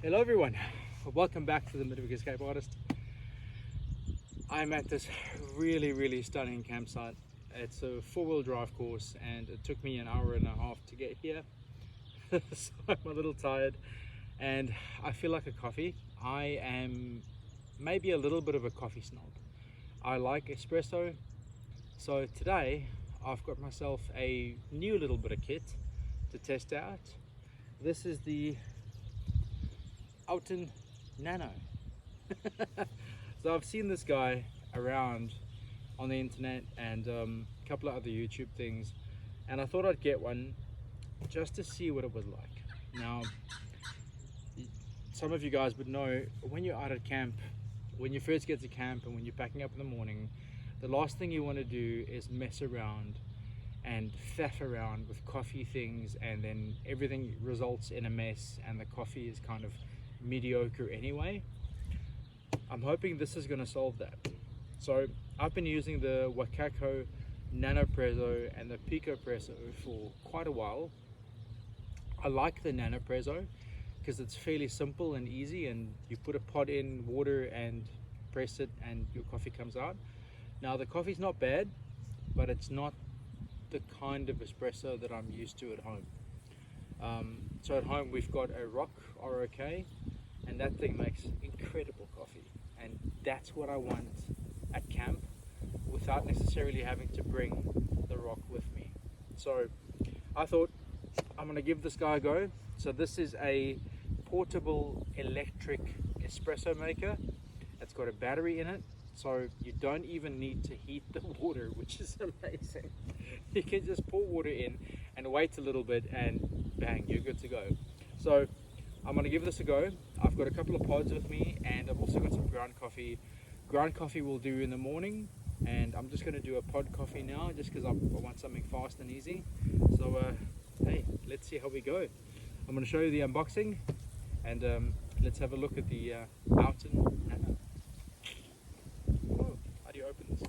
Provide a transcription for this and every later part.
Hello everyone, welcome back to the Midweek Escape Artist. I'm at this really stunning campsite. It's a four-wheel drive course and it took me an hour and a half to get here. So I'm a little tired and I feel like a coffee. I am maybe a little bit of a coffee snob. I like espresso, so today I've got myself a new little bit of kit to test out. This is the Alton Nano. So I've seen this guy around on the internet and a couple of other YouTube things, and I thought I'd get one just to see what it was like. Now, some of you guys would know when you're out at camp, when you first get to camp and when you're packing up in the morning, the last thing you want to do is mess around and faff around with coffee things, and then everything results in a mess and the coffee is kind of mediocre anyway. I'm hoping this is going to solve that. So I've been using the Wakako Nanopresso and the Pico Presso for quite a while. I like the Nanopresso because it's fairly simple and easy, and you put a pod in, water, and press it and your coffee comes out. Now the coffee's not bad, but it's not the kind of espresso that I'm used to at home. So at home we've got a ROC, and that thing makes incredible coffee, and that's what I want at camp without necessarily having to bring the ROC with me. So I thought I'm going to give this guy a go. So this is a portable electric espresso maker. It's got a battery in it, so you don't even need to heat the water, which is amazing. You can just pour water in and wait a little bit and bang, you're good to go. So I'm going to give this a go. I've got a couple of pods with me and I've also got some ground coffee. Ground coffee will do in the morning, and I'm just going to do a pod coffee now just because I want something fast and easy. So hey, let's see how we go. I'm going to show you the unboxing and let's have a look at the Alton Nano. Oh, how do you open this?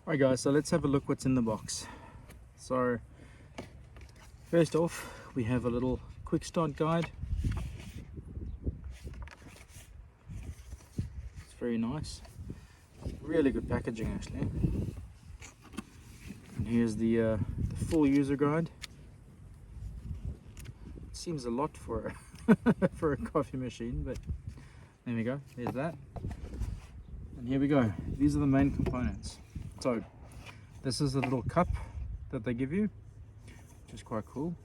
Alright guys, so let's have a look what's in the box. So first off, we have a little quick start guide. It's very nice, really good packaging actually. And here's the full user guide. It seems a lot for for a coffee machine, but there we go, there's that. And here we go, these are the main components. So this is a little cup that they give you, which is quite cool.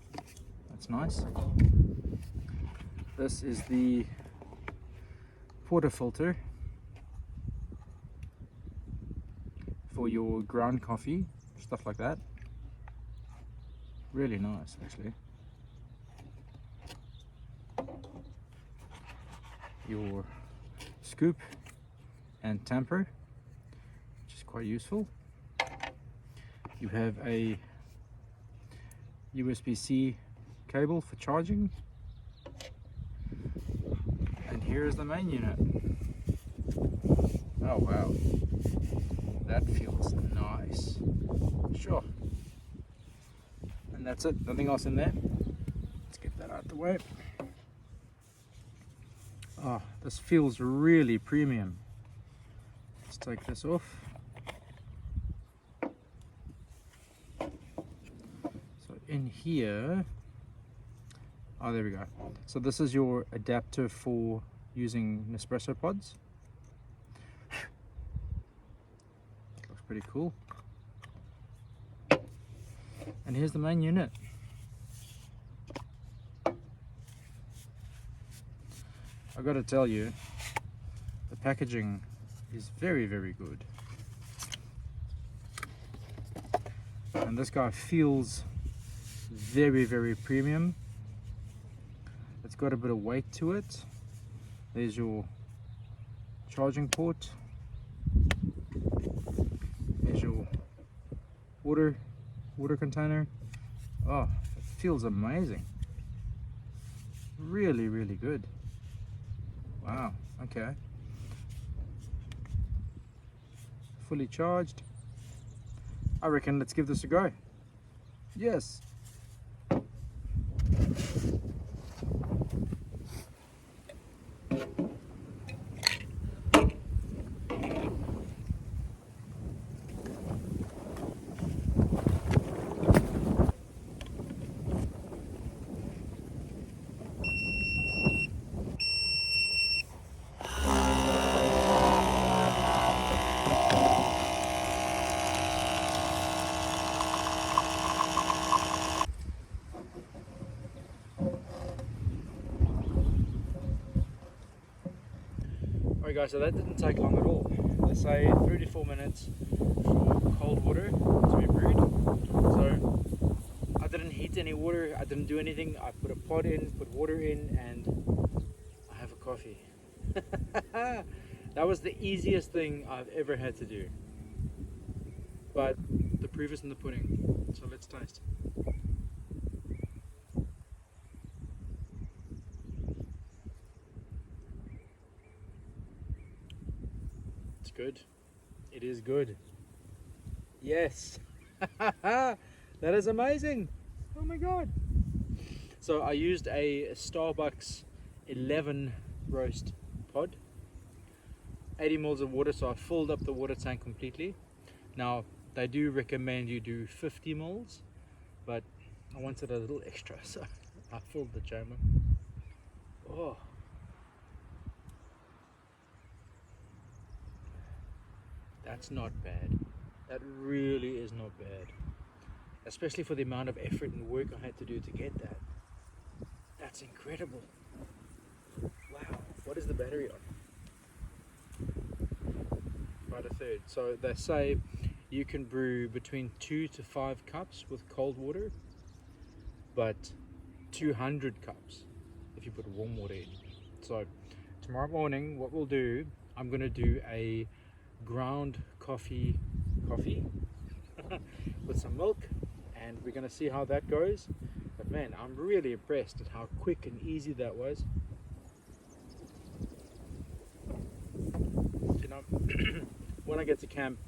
That's nice. This is the portafilter for your ground coffee, stuff like that. Really nice actually. Your scoop and tamper, which is quite useful. You have a USB-C cable for charging, and here is the main unit. Oh wow, that feels nice. Sure. And that's it, nothing else in there. Let's get that out of the way. Oh, this feels really premium. Let's take this off. So in here, oh there we go. So this is your adapter for using Nespresso pods. Looks pretty cool. And here's the main unit. I've got to tell you, the packaging is very good, and this guy feels very premium. It's got a bit of weight to it. There's your charging port, there's your water container. Oh, it feels amazing. Really good. Wow, okay. Fully charged. I reckon let's give this a go. Yes. Alright guys, so that didn't take long at all. They say 3 to 4 minutes for cold water to be brewed. So I didn't heat any water, I didn't do anything. I put a pot in, put water in, and I have a coffee. That was the easiest thing I've ever had to do. But the proof is in the pudding, so let's taste. It's good. It is good. Yes. That is amazing. Oh my god. So I used a Starbucks 11 roast pod. 80 mils of water, so I filled up the water tank completely. Now they do recommend you do 50 mils, but I wanted a little extra, so I filled the chamber. Oh, that's not bad. That really is not bad, especially for the amount of effort and work I had to do to get that. That's incredible. Wow. What is the battery on? About a third. So they say you can brew between 2 to 5 cups with cold water, but 200 cups if you put warm water in. So tomorrow morning what we'll do, I'm going to do a ground coffee with some milk, and we're going to see how that goes. But man, I'm really impressed at how quick and easy that was. You know, when I get to camp,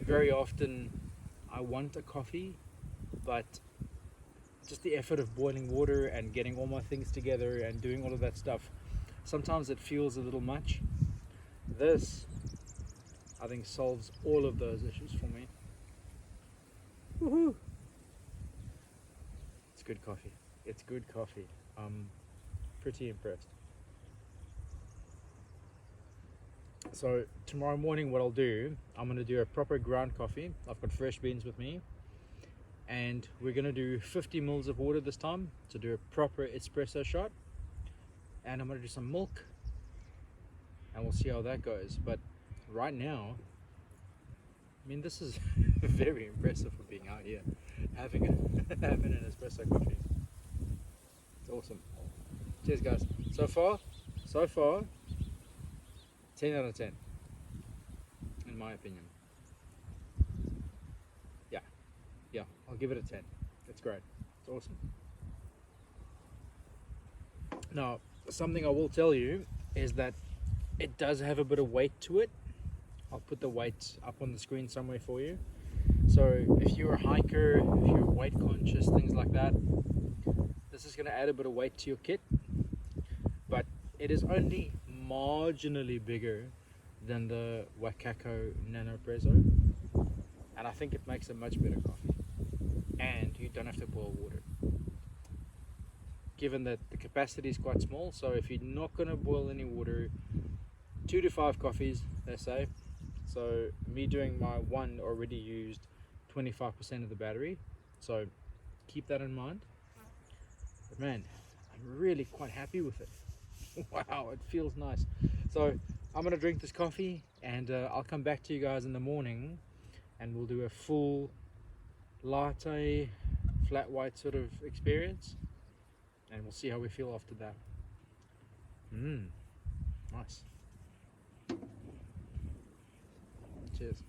very often I want a coffee, but just the effort of boiling water and getting all my things together and doing all of that stuff, sometimes it feels a little much. This, I think, solves all of those issues for me. Woohoo! It's good coffee. It's good coffee. I'm pretty impressed. So tomorrow morning what I'll do, I'm going to do a proper ground coffee. I've got fresh beans with me, and we're going to do 50 mils of water this time to do a proper espresso shot, and I'm going to do some milk, and we'll see how that goes. But right now, I mean, this is very impressive for being out here having an espresso coffee. It's awesome. Cheers guys. So far 10 out of 10 in my opinion. Yeah, I'll give it a 10. It's great. It's awesome. Now, something I will tell you is that it does have a bit of weight to it. I'll put the weight up on the screen somewhere for you. So if you're a hiker, if you're weight conscious, things like that, this is going to add a bit of weight to your kit, but it is only marginally bigger than the Wakako Nano Prezzo, and I think it makes a much better coffee, and you don't have to boil water, given that the capacity is quite small. So if you're not going to boil any water, 2 to 5 coffees they say. So me doing my one already used 25% of the battery, so keep that in mind. But man, I'm really quite happy with it. Wow, it feels nice. So I'm gonna drink this coffee, and I'll come back to you guys in the morning, and we'll do a full latte, flat white sort of experience, and we'll see how we feel after that. Nice. Cheers.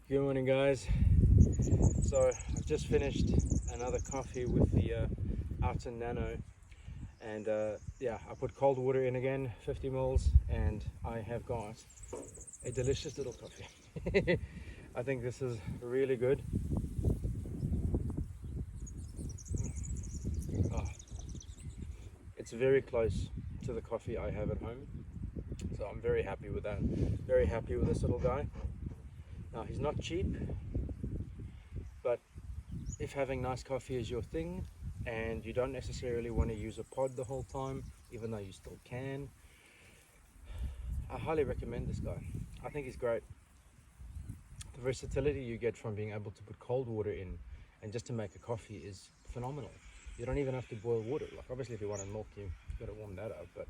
Good morning, guys. So I've just finished another coffee with the Alton Nano, and yeah, I put cold water in again, 50 mils, and I have got a delicious little coffee. I think this is really good. Oh, it's very close to the coffee I have at home, so I'm very happy with that. Very happy with this little guy. Now, he's not cheap, but if having nice coffee is your thing and you don't necessarily want to use a pod the whole time, even though you still can, I highly recommend this guy. I think he's great. The versatility you get from being able to put cold water in and just to make a coffee is phenomenal. You don't even have to boil water. Like, obviously if you want to milk, you've got to warm that up, but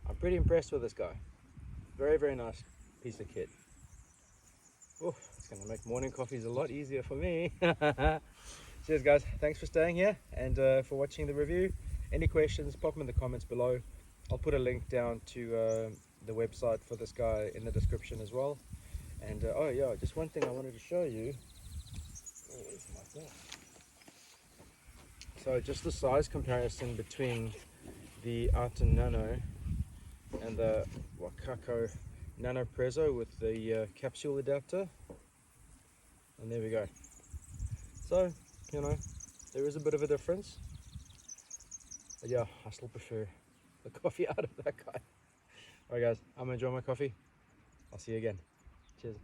I'm pretty impressed with this guy. Very, very nice piece of kit. Oh, it's going to make morning coffees a lot easier for me. Cheers, guys. Thanks for staying here and for watching the review. Any questions, pop them in the comments below. I'll put a link down to the website for this guy in the description as well. And oh yeah, just one thing I wanted to show you. Where's my thing? So just the size comparison between the Alton Nano and the Wakako Nano Prezzo with the capsule adapter, and there we go. So, you know, there is a bit of a difference, but yeah, I still prefer the coffee out of that guy. Alright guys, I'm enjoying my coffee. I'll see you again. Cheers.